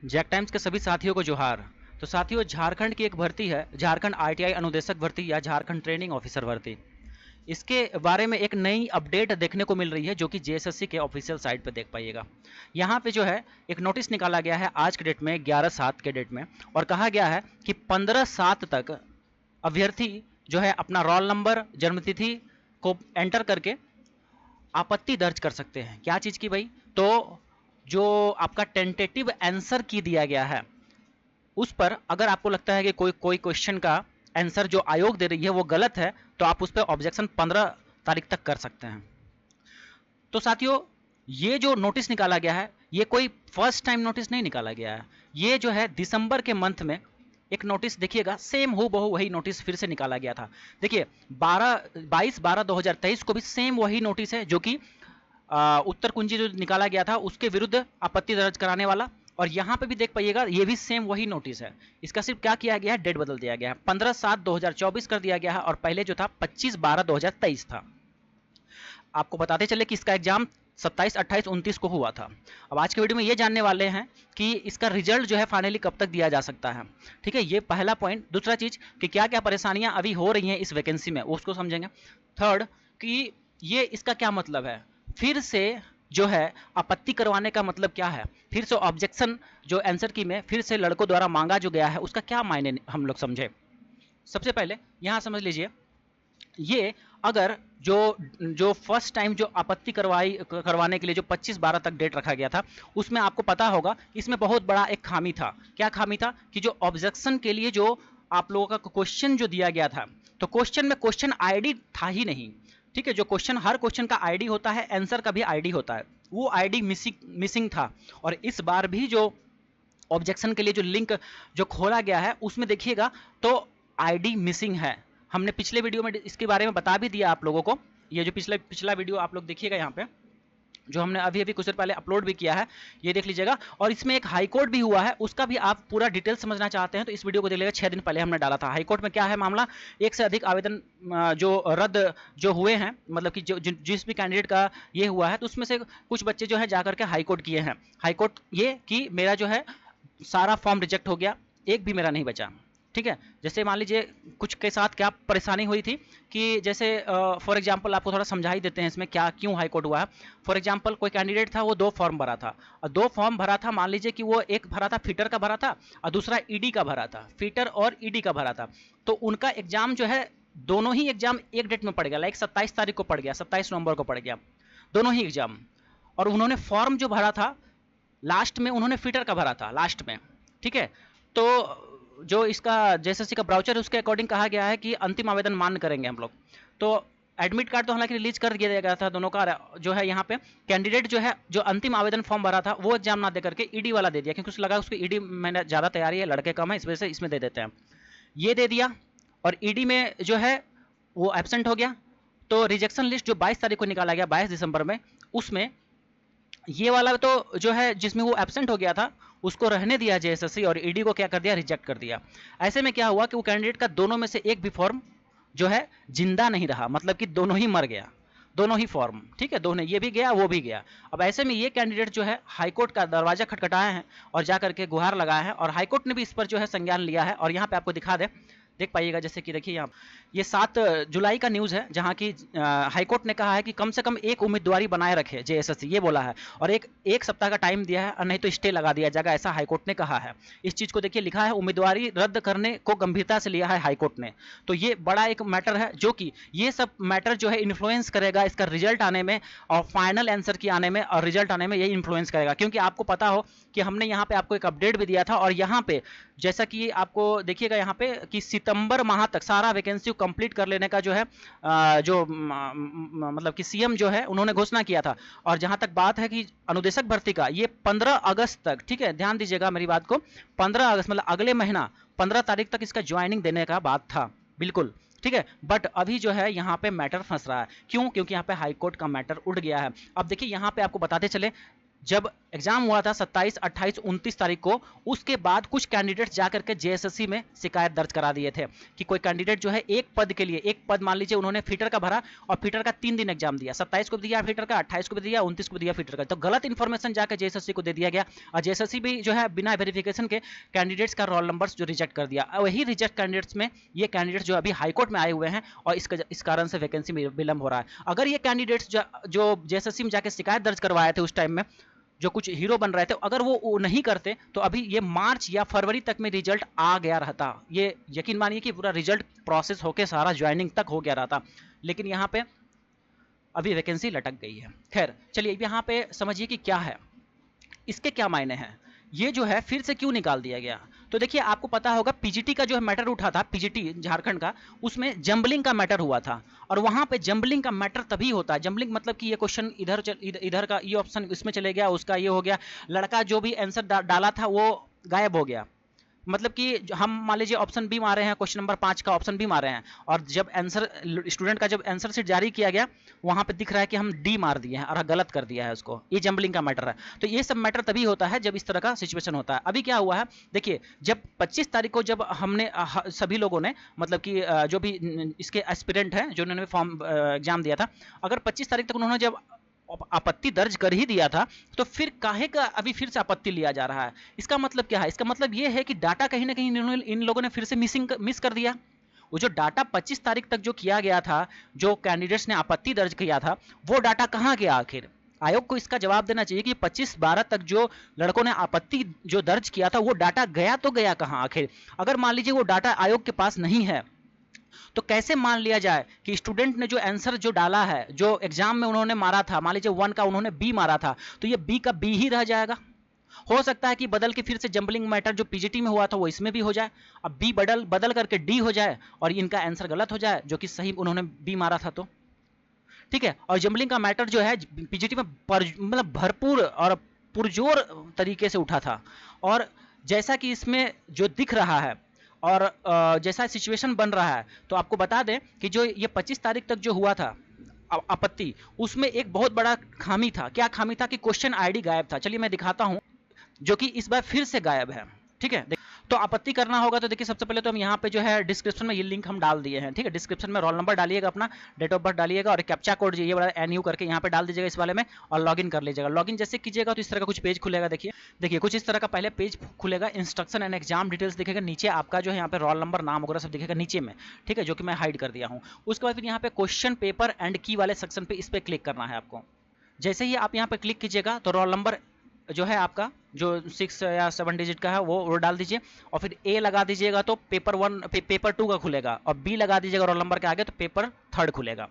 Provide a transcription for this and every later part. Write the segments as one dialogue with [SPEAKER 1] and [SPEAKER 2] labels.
[SPEAKER 1] Jack times के सभी साथियों को जोहार। तो साथियों, झारखंड की एक भर्ती है, झारखंड आईटीआई अनुदेशक भर्ती या झारखंड ट्रेनिंग ऑफिसर भर्ती। इसके बारे में एक नई अपडेट देखने को मिल रही है जो कि जेएसएससी के ऑफिशियल साइट पे देख पाइएगा। यहाँ पे जो है एक नोटिस निकाला गया है आज के डेट में 11/7 के डेट में, और कहा गया है कि 15/7 तक अभ्यर्थी जो है अपना रोल नंबर, जन्मतिथि को एंटर करके आपत्ति दर्ज कर सकते हैं। क्या चीज़ की भाई? तो जो आपका टेंटेटिव आंसर की दिया गया है उस पर अगर आपको लगता है कि कोई कोई क्वेश्चन का आंसर जो आयोग दे रही है वो गलत है, तो आप उस पर ऑब्जेक्शन 15 तारीख तक कर सकते हैं। तो साथियों, ये जो नोटिस निकाला गया है ये कोई फर्स्ट टाइम नोटिस नहीं निकाला गया है। ये जो है दिसंबर के मंथ में एक नोटिस देखिएगा, सेम हो बहु वही नोटिस फिर से निकाला गया था। देखिए 22/12/2023 को भी सेम वही नोटिस है जो कि उत्तर कुंजी जो निकाला गया था उसके विरुद्ध आपत्ति दर्ज कराने वाला, और यहाँ पे भी देख पाइएगा ये भी सेम वही नोटिस है। इसका सिर्फ क्या किया गया है, डेट बदल दिया गया है, 15/7/2024 कर दिया गया है, और पहले जो था 25/12/2023 था। आपको बताते चले कि इसका एग्जाम 27, 28, 29 को हुआ था। अब आज के वीडियो में ये जानने वाले हैं कि इसका रिजल्ट जो है फाइनली कब तक दिया जा सकता है। ठीक है, ये पहला पॉइंट। दूसरा चीज कि क्या क्या परेशानियां अभी हो रही हैं इस वैकेंसी में, उसको समझेंगे। थर्ड कि ये इसका क्या मतलब है, फिर से जो है आपत्ति करवाने का मतलब क्या है, फिर से ऑब्जेक्शन जो आंसर की में फिर से लड़कों द्वारा मांगा जो गया है उसका क्या मायने हम लोग समझे। सबसे पहले यहां समझ लीजिए, ये अगर जो जो फर्स्ट टाइम जो आपत्ति करवाने के लिए जो 25/12 तक डेट रखा गया था उसमें आपको पता होगा इसमें बहुत बड़ा एक खामी था। क्या खामी था कि जो ऑब्जेक्शन के लिए जो आप लोगों का क्वेश्चन जो दिया गया था, तो क्वेश्चन में क्वेश्चन आईडी था ही नहीं। ठीक है, जो क्वेश्चन, हर क्वेश्चन का आईडी होता है, आंसर का भी आईडी होता है, वो आईडी मिसिंग था। और इस बार भी जो ऑब्जेक्शन के लिए जो लिंक जो खोला गया है उसमें देखिएगा तो आईडी मिसिंग है। हमने पिछले वीडियो में इसके बारे में बता भी दिया आप लोगों को। ये जो पिछला वीडियो आप लोग देखिएगा यहाँ पे, जो हमने अभी अभी कुछ देर पहले अपलोड भी किया है, ये देख लीजिएगा। और इसमें एक हाई कोर्ट भी हुआ है, उसका भी आप पूरा डिटेल समझना चाहते हैं तो इस वीडियो को देख लीजिएगा। 6 दिन पहले हमने डाला था। हाई कोर्ट में क्या है मामला, एक से अधिक आवेदन जो रद्द जो हुए हैं, मतलब कि जो जिस भी कैंडिडेट का ये हुआ है, तो उसमें से कुछ बच्चे जो है जाकर के हाई कोर्ट किए हैं। हाई कोर्ट ये कि मेरा जो है सारा फॉर्म रिजेक्ट हो गया, एक भी मेरा नहीं बचा। ठीक है, जैसे मान लीजिए कुछ के साथ क्या परेशानी हुई थी कि जैसे फॉर एग्जांपल आपको थोड़ा समझा ही देते हैं इसमें क्या क्यों हाई कोर्ट हुआ है। फॉर एग्जांपल कोई कैंडिडेट था, वो 2 फॉर्म भरा था, और 2 फॉर्म भरा था। मान लीजिए कि वो एक भरा था फीटर का भरा था और दूसरा ईडी का भरा था, फीटर और ईडी का भरा था। तो उनका एग्जाम जो है, दोनों ही एग्जाम एक डेट में पड़ गया, लाइक 27 तारीख को पड़ गया, 27 नवंबर को पड़ गया दोनों ही एग्जाम। और उन्होंने फॉर्म जो भरा था लास्ट में, उन्होंने फीटर का भरा था लास्ट में। ठीक है, तो जो इसका जेएसएससी का ब्राउचर है उसके अकॉर्डिंग कहा गया है कि अंतिम आवेदन मान्य करेंगे हम लोग। तो एडमिट कार्ड तो हालांकि रिलीज कर दिया गया था दोनों का, जो है यहाँ पे कैंडिडेट जो है जो अंतिम आवेदन फॉर्म भरा था वो एग्जाम ना दे करके ईडी वाला दे दिया, क्योंकि उसको लगा उसको ईडी में ज़्यादा तैयारी है, लड़के कम है, इस वजह से इसमें दे देते हैं। ये दे दिया, और ईडी में जो है वो एबसेंट हो गया। तो रिजेक्शन लिस्ट जो 22 तारीख को निकाला गया, 22 दिसंबर में, उसमें ये वाला तो जो है जिसमें वो एब्सेंट हो गया था उसको रहने दिया जेएसएससी, और ईडी को क्या कर दिया, रिजेक्ट कर दिया। ऐसे में क्या हुआ कि वो कैंडिडेट का दोनों में से एक भी फॉर्म जो है जिंदा नहीं रहा, मतलब कि दोनों ही मर गया, दोनों ही फॉर्म। ठीक है, दोनों, ये भी गया वो भी गया। अब ऐसे में ये कैंडिडेट जो है हाईकोर्ट का दरवाजा खटखटाए हैं और जा करके गुहार लगाए हैं, और हाईकोर्ट ने भी इस पर जो है संज्ञान लिया है। और यहाँ पे आपको दिखा दे, देख पाइएगा, जैसे कि देखिए यहाँ ये 7 जुलाई का न्यूज़ है, जहाँ की हाईकोर्ट ने कहा है कि कम से कम एक उम्मीदवारी बनाए रखे जेएसएससी, ये बोला है, और एक सप्ताह का टाइम दिया है, और नहीं तो स्टे लगा दिया जाएगा, ऐसा हाईकोर्ट ने कहा है। इस चीज़ को देखिए लिखा है, उम्मीदवारी रद्द करने को गंभीरता से लिया है हाईकोर्ट ने। तो ये बड़ा एक मैटर है, जो कि ये सब मैटर जो है इन्फ्लुएंस करेगा इसका रिजल्ट आने में, और फाइनल आंसर की आने में, और रिजल्ट आने में ये इन्फ्लुएंस करेगा। क्योंकि आपको पता हो कि हमने यहाँ पे आपको एक अपडेट भी दिया था, और यहाँ पे जैसा कि आपको देखिएगा यहाँ पे कि सितंबर माह तक सारा वैकेंसी कंप्लीट कर लेने का जो है जो मतलब कि सीएम जो है उन्होंने घोषणा किया था। और जहां तक बात है कि अनुदेशक भर्ती का, ये 15 अगस्त तक, ठीक है ध्यान दीजिएगा मेरी बात को, 15 अगस्त मतलब अगले महीना 15 तारीख तक इसका ज्वाइनिंग देने का बात था, बिल्कुल। ठीक है, बट अभी जो है यहाँ पे मैटर फंस रहा है। क्यों? क्योंकि यहाँ पे हाईकोर्ट का मैटर उठ गया है। अब देखिए यहाँ पे आपको बताते चले, जब एग्जाम हुआ था 27, 28, 29 तारीख को, उसके बाद कुछ कैंडिडेट्स जाकर के जेएसएससी में शिकायत दर्ज करा दिए थे कि कोई कैंडिडेट जो है एक पद के लिए, एक पद मान लीजिए उन्होंने फीटर का भरा और फीटर का 3 दिन एग्जाम दिया, 27 को भी दिया फीटर का, 28 को भी दिया, 29 को भी दिया फीटर का, तो गलत इन्फॉर्मेशन जाकर जेएसएससी को दे दिया गया और जेएसएससी भी जो है बिना वेरिफिकेशन के कैंडिडेट्स का रोल नंबर जो रिजेक्ट कर दिया। वही रिजेक्ट कैंडिडेट्स में ये कैंडिडेट्स जो अभी हाईकोर्ट में आए हुए हैं और इस कारण से वैकेंसी में विलंब हो रहा है। अगर ये कैंडिडेट्स जो जेएसएससी में जाकर शिकायत दर्ज करवाए थे उस टाइम में, जो कुछ हीरो बन रहे थे, अगर वो नहीं करते तो अभी ये मार्च या फरवरी तक में रिजल्ट आ गया रहता। ये यकीन मानिए कि पूरा रिजल्ट प्रोसेस होके सारा ज्वाइनिंग तक हो गया रहता, लेकिन यहाँ पे अभी वैकेंसी लटक गई है। खैर चलिए यहाँ पे समझिए कि क्या है, इसके क्या मायने हैं, ये जो है फिर से क्यों निकाल दिया गया। तो देखिए आपको पता होगा पीजीटी का जो है मैटर उठा था, पीजीटी झारखंड का, उसमें जंबलिंग का मैटर हुआ था और वहां पे जंबलिंग का मैटर तभी होता है, जंबलिंग मतलब कि ये क्वेश्चन इधर का ये ऑप्शन इसमें चले गया, उसका ये हो गया, लड़का जो भी आंसर डाला था वो गायब हो गया। मतलब कि हम मान लीजिए ऑप्शन बी मारे हैं, क्वेश्चन नंबर 5 का ऑप्शन बी मारे हैं और जब आंसर स्टूडेंट का जब आंसर शीट जारी किया गया वहां पे दिख रहा है कि हम डी मार दिए हैं और गलत कर दिया है उसको, ये जंबलिंग का मैटर है। तो ये सब मैटर तभी होता है जब इस तरह का सिचुएशन होता है। अभी क्या हुआ है देखिए, जब 25 तारीख को जब हमने सभी लोगों ने मतलब कि जो भी इसके एस्पिरेंट हैं जो उन्होंने फॉर्म एग्जाम दिया था, अगर 25 तारीख तक उन्होंने जब आपत्ति दर्ज कर ही दिया था तो फिर काहे का अभी फिर से आपत्ति लिया जा रहा है। इसका मतलब क्या है, इसका मतलब ये है कि डाटा कहीं ना कहीं इन लोगों ने फिर से मिस कर दिया। वो जो डाटा 25 तारीख तक जो किया गया था, जो कैंडिडेट्स ने आपत्ति दर्ज किया था, वो डाटा कहाँ गया आखिर। आयोग को इसका जवाब देना चाहिए कि 25/12 तक जो लड़कों ने आपत्ति जो दर्ज किया था वो डाटा गया तो गया कहाँ आखिर। अगर मान लीजिए वो डाटा आयोग के पास नहीं है तो कैसे मान लिया जाए कि स्टूडेंट ने जो आंसर जो डाला है, जो एग्जाम में उन्होंने मारा था, मान लीजिए 1 का उन्होंने बी मारा था, तो ये बी का बी ही रह जाएगा। हो सकता है कि बदल के फिर से जंबलिंग मैटर जो पीजीटी में हुआ था वो इसमें भी हो जाए, अब बी बदल करके डी हो जाए और इनका आंसर गलत हो जाए जो कि सही उन्होंने बी मारा था। तो ठीक है, और जंबलिंग का मैटर जो है पीजीटी में मतलब भरपूर और पुरजोर तरीके से उठा था और जैसा कि इसमें जो दिख रहा है और जैसा सिचुएशन बन रहा है, तो आपको बता दें कि जो ये 25 तारीख तक जो हुआ था आपत्ति, उसमें एक बहुत बड़ा खामी था। क्या खामी था कि क्वेश्चन आईडी गायब था। चलिए मैं दिखाता हूं, जो कि इस बार फिर से गायब है। ठीक है, तो आपत्ति करना होगा तो देखिए सबसे पहले तो हम यहाँ पे जो है डिस्क्रिप्शन में ये लिंक हम डाल दिए हैं। ठीक है, डिस्क्रिप्शन में रोल नंबर डालिएगा, अपना डेट ऑफ बर्थ डालिएगा और कैप्चा कोड ये बड़ा NU करके यहाँ पे डाल दीजिएगा इस वाले में और लॉगिन कर लीजिएगा। लॉगिन जैसे कीजिएगा तो इस तरह का कुछ पेज खुलेगा। देखिए कुछ इस तरह का पहले पेज खुलेगा, इंस्ट्रक्शन एंड एग्जाम डिटेल्स दिखेगा, नीचे आपका जो है यहाँ पे रोल नंबर नाम वगैरह सब दिखेगा नीचे में। ठीक है, जो कि मैं हाइड कर दिया हूँ। उसके बाद फिर यहाँ पे क्वेश्चन पेपर एंड की वाले सेक्शन पे इस पर क्लिक करना है आपको। जैसे ही आप यहाँ पे क्लिक कीजिएगा तो रोल नंबर जो है आपका जो 6 या 7 डिजिट का है वो डाल दीजिए और फिर A लगा दीजिएगा तो पेपर 1 पेपर 2 का खुलेगा और B लगा दीजिएगा रोल नंबर के आगे तो पेपर 3 खुलेगा।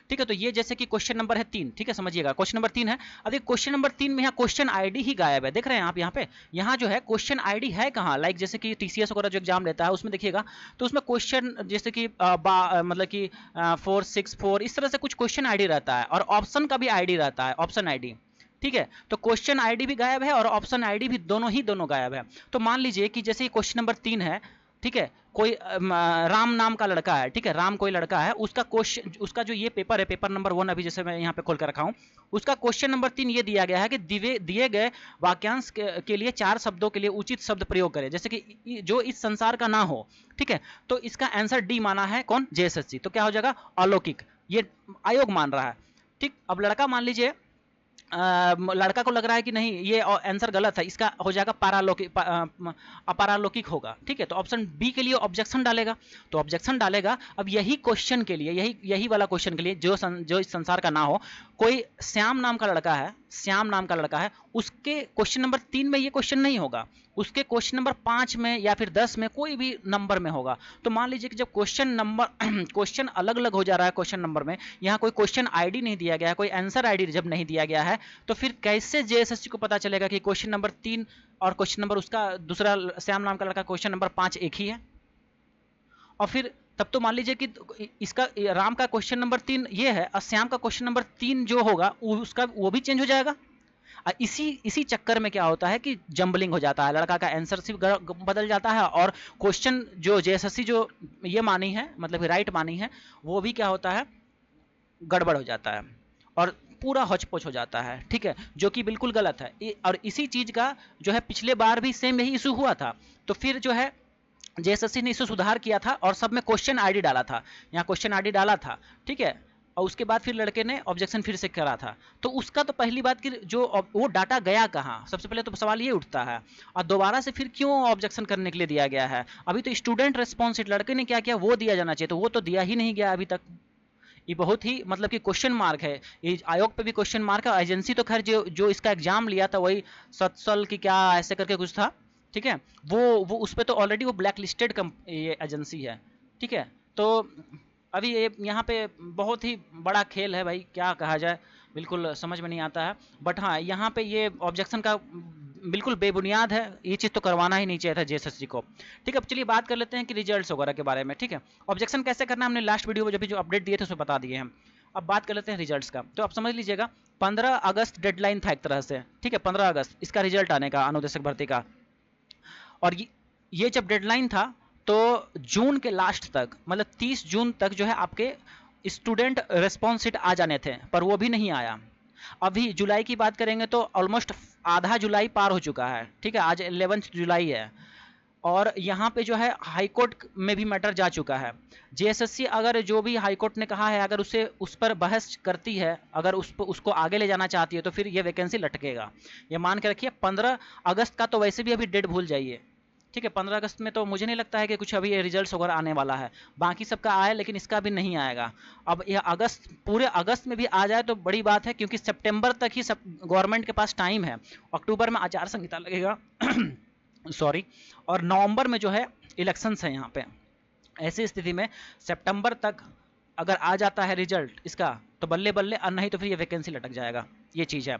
[SPEAKER 1] ठीक है, तो ये जैसे कि क्वेश्चन नंबर है 3। ठीक है, समझिएगा क्वेश्चन नंबर 3 है। अब क्वेश्चन नंबर 3 में यहाँ क्वेश्चन आईडी ही गायब है, देख रहे हैं आप यहाँ पे। यहाँ जो है क्वेश्चन आईडी है कहाँ, लाइक जैसे कि TCS वगैरह जो एग्जाम लेता है उसमें देखिएगा तो उसमें क्वेश्चन जैसे कि मतलब कि 464 इस तरह से कुछ क्वेश्चन आईडी रहता है और ऑप्शन का भी आईडी रहता है, ऑप्शन आईडी। ठीक है, तो क्वेश्चन आईडी भी गायब है और ऑप्शन आईडी भी दोनों गायब है। तो मान लीजिए कि जैसे क्वेश्चन नंबर 3 है, ठीक है, कोई राम नाम का लड़का है, ठीक है, राम कोई लड़का है, उसका क्वेश्चन, उसका जो ये पेपर है, पेपर नंबर 1 अभी जैसे मैं यहाँ पे खोल कर रखा हूँ, उसका क्वेश्चन नंबर 3 ये दिया गया है कि दिए गए वाक्यांश के लिए 4 शब्दों के लिए उचित शब्द प्रयोग करें, जैसे कि जो इस संसार का ना हो। ठीक है, तो इसका आंसर डी माना है कौन, जेएसएससी, तो क्या हो जाएगा अलौकिक, ये आयोग मान रहा है। ठीक, अब लड़का मान लीजिए लड़का को लग रहा है कि नहीं ये आंसर गलत है, इसका हो जाएगा अपारालौकिक होगा। ठीक है, तो ऑप्शन बी के लिए ऑब्जेक्शन डालेगा, तो ऑब्जेक्शन डालेगा। अब यही क्वेश्चन के लिए, यही वाला क्वेश्चन के लिए जो इस संसार का ना हो, कोई श्याम नाम का लड़का है, श्याम नाम का लड़का है, उसके क्वेश्चन नंबर 3 में ये क्वेश्चन नहीं होगा, उसके क्वेश्चन नंबर 5 में या फिर 10 में कोई भी नंबर में होगा। तो मान लीजिए कि जब क्वेश्चन नंबर क्वेश्चन अलग अलग हो जा रहा है क्वेश्चन नंबर में, यहाँ कोई क्वेश्चन आईडी नहीं दिया गया है, कोई आंसर आईडी जब नहीं दिया गया है, तो फिर कैसे जेएसएससी को पता चलेगा कि क्वेश्चन नंबर 3 और क्वेश्चन नंबर उसका दूसरा श्याम नाम का लड़का क्वेश्चन नंबर 5 एक ही है। और फिर तब तो मान लीजिए कि इसका राम का क्वेश्चन नंबर 3 ये है और श्याम का क्वेश्चन नंबर 3 जो होगा उसका वो भी चेंज हो जाएगा। इसी चक्कर में क्या होता है कि जंबलिंग हो जाता है, लड़का का आंसर सिर्फ बदल जाता है और क्वेश्चन जो जेएसएससी जो ये मानी है, मतलब राइट मानी है, वो भी क्या होता है, गड़बड़ हो जाता है। और पूरा हौच-पौच हो जाता है, ठीक है, जो कि बिल्कुल गलत है। और इसी चीज़ का जो है पिछले बार भी सेम यही इशू हुआ था, तो फिर जो है जेएसएससी ने इससे सुधार किया था और सब में क्वेश्चन आईडी डाला था, यहाँ क्वेश्चन आईडी डाला था, ठीक है, और उसके बाद फिर लड़के ने ऑब्जेक्शन फिर से करा था। तो उसका तो पहली बात कि जो वो डाटा गया कहाँ, सबसे पहले तो सवाल ये उठता है, और दोबारा से फिर क्यों ऑब्जेक्शन करने के लिए दिया गया है। अभी तो स्टूडेंट रिस्पॉन्स शीट लड़के ने क्या किया वो दिया जाना चाहिए, तो वो तो दिया ही नहीं गया अभी तक। ये बहुत ही मतलब कि क्वेश्चन मार्क है, ये आयोग पे भी क्वेश्चन मार्क है। एजेंसी तो खैर जो इसका एग्जाम लिया था वही सत्सल की क्या ऐसे करके कुछ था, ठीक है, वो उस पर तो ऑलरेडी वो ब्लैक लिस्टेड ये एजेंसी है, ठीक है। तो अभी ये यहाँ पे बहुत ही बड़ा खेल है भाई, क्या कहा जाए, बिल्कुल समझ में नहीं आता है। बट हाँ, यहाँ पे ये ऑब्जेक्शन का बिल्कुल बेबुनियाद है, ये चीज़ तो करवाना ही नहीं चाहिए था जेएसएससी को, ठीक है। अब चलिए बात कर लेते हैं कि रिजल्ट्स वगैरह के बारे में, ठीक है। ऑब्जेक्शन कैसे करना है हमने लास्ट वीडियो में जो अपडेट दिए थे उसमें बता दिए हम। अब बात कर लेते हैं रिजल्ट्स का। तो आप समझ लीजिएगा 15 अगस्त डेडलाइन था एक तरह से, ठीक है, 15 अगस्त इसका रिजल्ट आने का अनुदेशक भर्ती का। और ये जब डेडलाइन था तो जून के लास्ट तक, मतलब 30 जून तक जो है आपके स्टूडेंट रिस्पॉन्स शीट आ जाने थे, पर वो भी नहीं आया। अभी जुलाई की बात करेंगे तो ऑलमोस्ट आधा जुलाई पार हो चुका है, ठीक है, आज 11 जुलाई है। और यहाँ पे जो है हाई कोर्ट में भी मैटर जा चुका है। जेएसएससी अगर जो भी हाई कोर्ट ने कहा है अगर उस पर बहस करती है, अगर उसको आगे ले जाना चाहती है तो फिर ये वैकेंसी लटकेगा। ये मान के रखिए 15 अगस्त का तो वैसे भी अभी डेट भूल जाइए, ठीक है। 15 अगस्त में तो मुझे नहीं लगता है कि कुछ अभी ये रिजल्ट्स वगैरह आने वाला है। बाकी सबका आया लेकिन इसका भी नहीं आएगा। अब यह अगस्त, पूरे अगस्त में भी आ जाए तो बड़ी बात है, क्योंकि सितंबर तक ही सब गवर्नमेंट के पास टाइम है। अक्टूबर में आचार संहिता लगेगा सॉरी, और नवंबर में जो है इलेक्शंस हैं यहाँ पे। ऐसी स्थिति में सितंबर तक अगर आ जाता है रिजल्ट इसका तो बल्ले बल्ले, और नहीं तो फिर ये वैकेंसी लटक जाएगा, ये चीज़ है।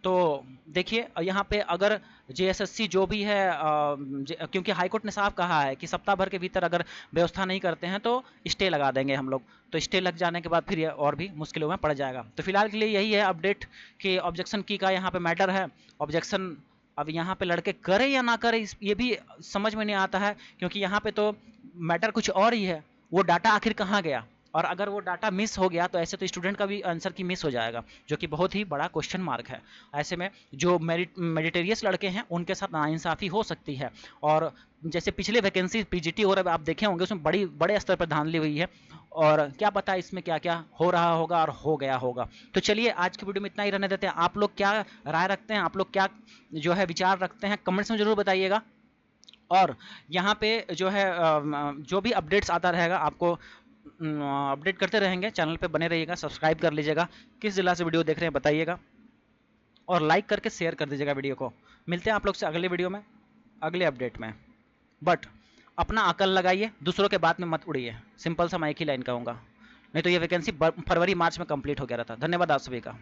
[SPEAKER 1] तो देखिए यहाँ पे अगर जेएसएससी जो भी है, क्योंकि हाईकोर्ट ने साफ कहा है कि सप्ताह भर के भीतर अगर व्यवस्था नहीं करते हैं तो स्टे लगा देंगे हम लोग। तो स्टे लग जाने के बाद फिर ये और भी मुश्किलों में पड़ जाएगा। तो फिलहाल के लिए यही है अपडेट कि ऑब्जेक्शन की का यहाँ पे मैटर है। ऑब्जेक्शन अब यहाँ पे लड़के करें या ना करें ये भी समझ में नहीं आता है, क्योंकि यहाँ पे तो मैटर कुछ और ही है, वो डाटा आखिर कहाँ गया। और अगर वो डाटा मिस हो गया तो ऐसे तो स्टूडेंट का भी आंसर की मिस हो जाएगा, जो कि बहुत ही बड़ा क्वेश्चन मार्क है। ऐसे में जो मेरिटेरियस लड़के हैं उनके साथ नाइंसाफ़ी हो सकती है। और जैसे पिछले वैकेंसी पीजीटी और आप देखे होंगे उसमें बड़े स्तर पर धांधली हुई है, और क्या पता इसमें क्या क्या हो रहा होगा और हो गया होगा। तो चलिए आज की वीडियो में इतना ही रहने देते हैं। आप लोग क्या राय रखते हैं, आप लोग क्या जो है विचार रखते हैं, कमेंट्स में ज़रूर बताइएगा। और यहाँ पे जो है जो भी अपडेट्स आता रहेगा आपको अपडेट करते रहेंगे। चैनल पे बने रहिएगा, सब्सक्राइब कर लीजिएगा। किस जिला से वीडियो देख रहे हैं बताइएगा, और लाइक करके शेयर कर दीजिएगा वीडियो को। मिलते हैं आप लोग से अगले वीडियो में, अगले अपडेट में। बट अपना अकल लगाइए, दूसरों के बात में मत उड़िए। सिंपल सा मैं एक ही लाइन कहूँगा, नहीं तो ये वैकेंसी फरवरी मार्च में कंप्लीट हो गया रहता। धन्यवाद आप सभी का।